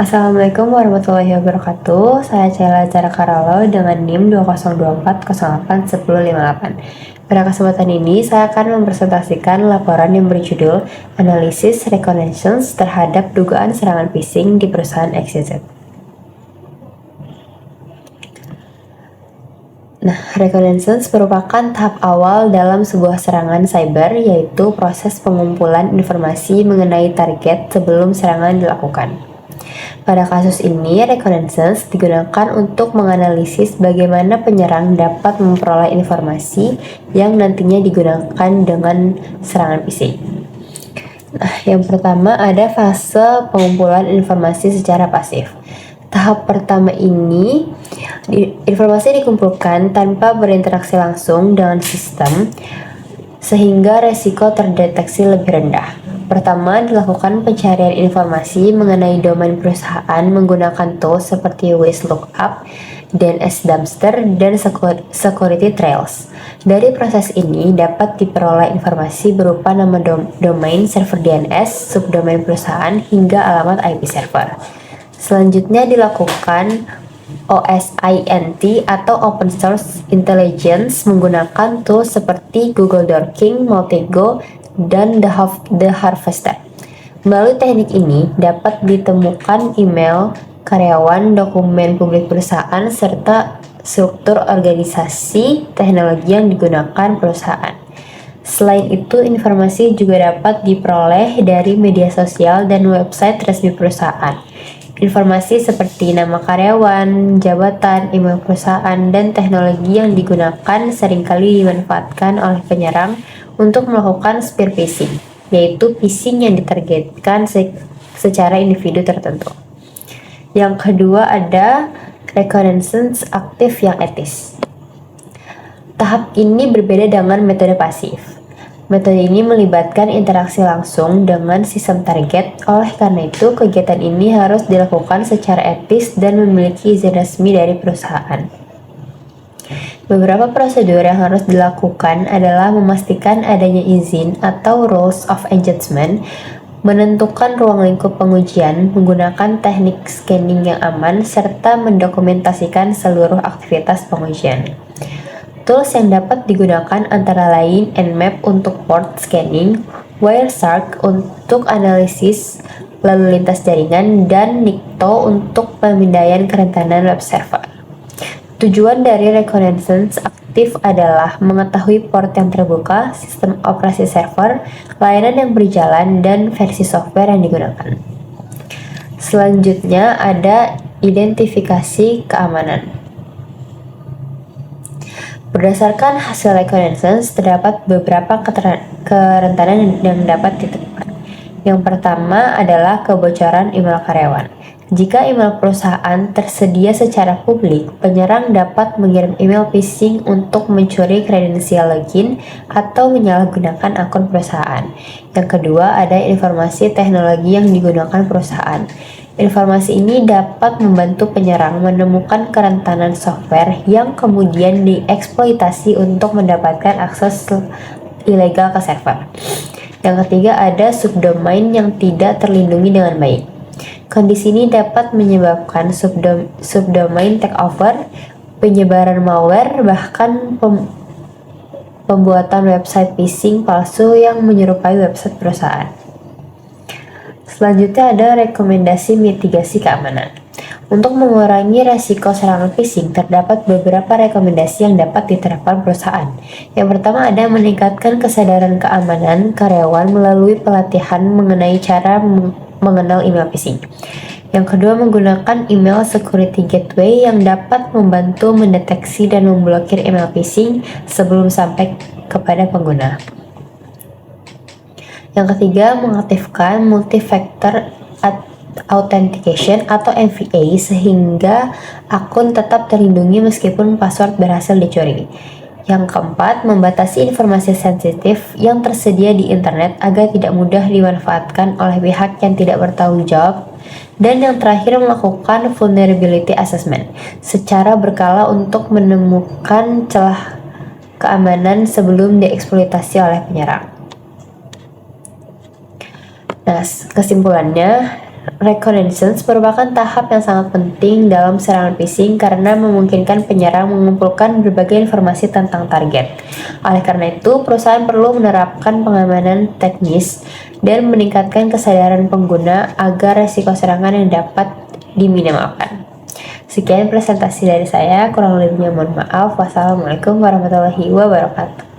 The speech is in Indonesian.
Assalamualaikum warahmatullahi wabarakatuh. Saya Cela Cara Karalo dengan NIM 2024081058. Pada kesempatan ini, saya akan mempresentasikan laporan yang berjudul Analisis Reconnaissance terhadap dugaan serangan phishing di perusahaan XYZ. Nah, reconnaissance merupakan tahap awal dalam sebuah serangan cyber, yaitu proses pengumpulan informasi mengenai target sebelum serangan dilakukan. Pada kasus ini, reconnaissance digunakan untuk menganalisis bagaimana penyerang dapat memperoleh informasi yang nantinya digunakan dengan serangan phishing. Nah, yang pertama ada fase pengumpulan informasi secara pasif. Tahap pertama ini, informasi dikumpulkan tanpa berinteraksi langsung dengan sistem, sehingga resiko terdeteksi lebih rendah. Pertama, dilakukan pencarian informasi mengenai domain perusahaan menggunakan tools seperti WSLookup, DNS Dumpster, dan Security Trails. Dari proses ini dapat diperoleh informasi berupa nama domain, server DNS, subdomain perusahaan, hingga alamat IP server. Selanjutnya dilakukan OSINT atau Open Source Intelligence menggunakan tools seperti Google Dorking, Multigo, dan The Harvester. Melalui teknik ini dapat ditemukan email karyawan, dokumen publik perusahaan, serta struktur organisasi teknologi yang digunakan perusahaan. Selain itu, informasi juga dapat diperoleh dari media sosial dan website resmi perusahaan. Informasi seperti nama karyawan, jabatan, email perusahaan, dan teknologi yang digunakan seringkali dimanfaatkan oleh penyerang untuk melakukan spear phishing, yaitu phishing yang ditargetkan secara individu tertentu. Yang kedua ada reconnaissance aktif yang etis. Tahap ini berbeda dengan metode pasif. Metode ini melibatkan interaksi langsung dengan sistem target, oleh karena itu kegiatan ini harus dilakukan secara etis dan memiliki izin resmi dari perusahaan. Beberapa prosedur yang harus dilakukan adalah memastikan adanya izin atau rules of engagement, menentukan ruang lingkup pengujian, menggunakan teknik scanning yang aman, serta mendokumentasikan seluruh aktivitas pengujian. Tools yang dapat digunakan antara lain Nmap untuk port scanning, Wireshark untuk analisis lalu lintas jaringan, dan Nikto untuk pemindaian kerentanan web server. Tujuan dari reconnaissance aktif adalah mengetahui port yang terbuka, sistem operasi server, layanan yang berjalan, dan versi software yang digunakan. Selanjutnya ada identifikasi keamanan. Berdasarkan hasil reconnaissance, terdapat beberapa kerentanan yang dapat ditemukan. Yang pertama adalah kebocoran email karyawan. Jika email perusahaan tersedia secara publik, penyerang dapat mengirim email phishing untuk mencuri kredensial login atau menyalahgunakan akun perusahaan. Yang kedua ada informasi teknologi yang digunakan perusahaan. Informasi ini dapat membantu penyerang menemukan kerentanan software yang kemudian dieksploitasi untuk mendapatkan akses ilegal ke server. Yang ketiga ada subdomain yang tidak terlindungi dengan baik. Kondisi ini dapat menyebabkan subdomain takeover, penyebaran malware, bahkan pembuatan website phishing palsu yang menyerupai website perusahaan. Selanjutnya ada rekomendasi mitigasi keamanan. Untuk mengurangi resiko serangan phishing, terdapat beberapa rekomendasi yang dapat diterapkan perusahaan. Yang pertama ada meningkatkan kesadaran keamanan karyawan melalui pelatihan mengenai cara mengenal email phishing. Yang kedua, menggunakan email security gateway yang dapat membantu mendeteksi dan memblokir email phishing sebelum sampai kepada pengguna. Yang ketiga, mengaktifkan multi-factor authentication atau MFA sehingga akun tetap terlindungi meskipun password berhasil dicuri. Yang keempat, membatasi informasi sensitif yang tersedia di internet agar tidak mudah dimanfaatkan oleh pihak yang tidak bertanggung jawab. Dan yang terakhir, melakukan vulnerability assessment secara berkala untuk menemukan celah keamanan sebelum dieksploitasi oleh penyerang. Nah, kesimpulannya, Reconnaissance merupakan tahap yang sangat penting dalam serangan phishing karena memungkinkan penyerang mengumpulkan berbagai informasi tentang target. Oleh karena itu, perusahaan perlu menerapkan pengamanan teknis dan meningkatkan kesadaran pengguna agar resiko serangan yang dapat diminimalkan. Sekian presentasi dari saya, kurang lebihnya mohon maaf. Wassalamualaikum warahmatullahi wabarakatuh.